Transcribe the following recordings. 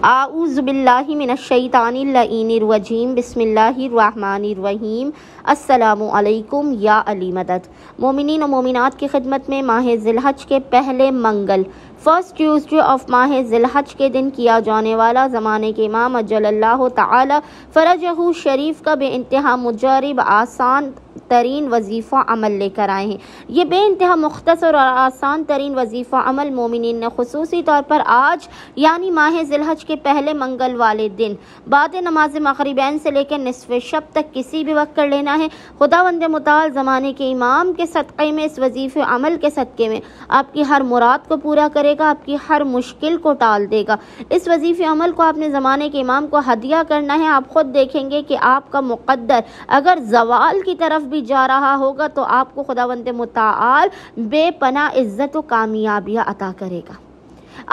اعوذ باللہ من الشیطان اللعین الرجیم بسم اللہ الرحمن الرحیم السلام علیکم یا علی مدد۔ مومنین و مومنات کی خدمت میں ماہ ذی الحج کے پہلے منگل فرسٹ ٹیوزڈے آف ماہ ذی الحج کے دن کیا جانے والا زمانے کے امام اجل اللہ تعالی فرجہ شریف کا بے انتہا مجرب آسان ترین وظیفہ عمل لے کر آئے ہیں۔ یہ بے انتہا مختصر اور آسان ترین وظیفہ عمل مومنین نے خصوصی طور پر آج یعنی ماہ ذی الحج کے پہلے منگل والے دن بعد نماز مغربین سے لے کر نصف شب تک کسی بھی وقت کر لینا ہے۔ خداوند متعال زمانے کے امام کے صدقے میں، اس وظیفے عمل کے صدقے میں آپ کی ہر مراد کو پورا کرے گا، آپ کی ہر مشکل کو ٹال دے گا۔ اس وظیفے عمل کو آپ نے زمانے کے امام کو ہدیہ کرنا ہے۔ آپ خود دیکھیں گے کہ آپ کا مقدر اگر زوال کی طرف بھی جا رہا ہوگا تو آپ کو خداوند متعال بے پناہ عزت و کامیابیاں عطا کرے گا۔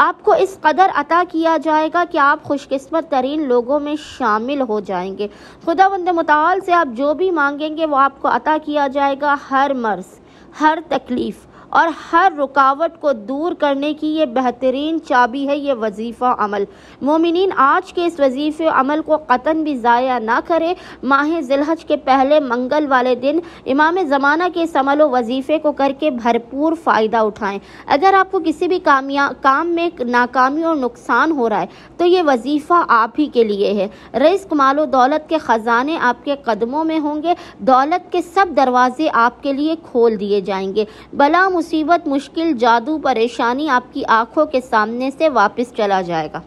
آپ کو اس قدر عطا کیا جائے گا کہ آپ خوش قسمت ترین لوگوں میں شامل ہو جائیں گے۔ خداوند متعال سے آپ جو بھی مانگیں گے وہ آپ کو عطا کیا جائے گا۔ ہر مرض، ہر تکلیف اور ہر رکاوٹ کو دور کرنے کی یہ بہترین چابی ہے یہ وظیفہ عمل۔ مومنین آج کے اس وظیفے عمل کو قطعاً بھی ضائع نہ کرے۔ ماہ ذی الحج کے پہلے منگل والے دن امام زمانہ کے اس عمل و وظیفے کو کر کے بھرپور فائدہ اٹھائیں۔ اگر آپ کو کسی بھی کام میں ناکامی اور نقصان ہو رہا ہے تو یہ وظیفہ آپ ہی کے لیے ہے۔ رزق، مال و دولت کے خزانے آپ کے قدموں میں ہوں گے۔ دولت کے سب دروازے آپ کے لیے کھول دیے جائیں گے۔ بلا، مصیبت، مشکل، جادو، پریشانی آپ کی آنکھوں کے سامنے سے واپس چلا جائے گا۔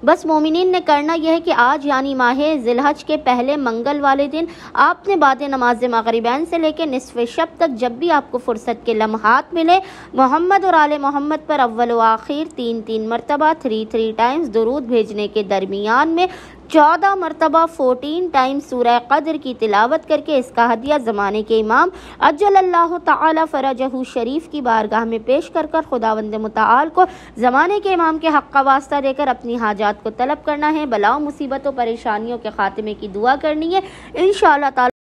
بس مومنین نے کرنا یہ ہے کہ آج یعنی ماہ ذی الحج کے پہلے منگل والے دن آپ نے بعد نماز مغربین سے لے کے نصف شب تک جب بھی آپ کو فرصت کے لمحات ملے محمد اور آل محمد پر اول و آخر 3 مرتبہ 3 ٹائمز درود بھیجنے کے درمیان میں 14 مرتبہ 14 ٹائمز سورہ قدر کی تلاوت کر کے اس کا ہدیہ زمانے کے امام اجل اللہ تعالی فرجہ شریف کی بارگاہ میں پیش کر خداوند متعال کو زمانے کے امام کے حق کا واسطہ دے کر اپنی حاجات کو طلب کرنا ہے، بلاؤں، مصیبتوں، پریشانیوں کے خاتمے کی دعا کرنی ہے۔ انشاءاللہ تعالی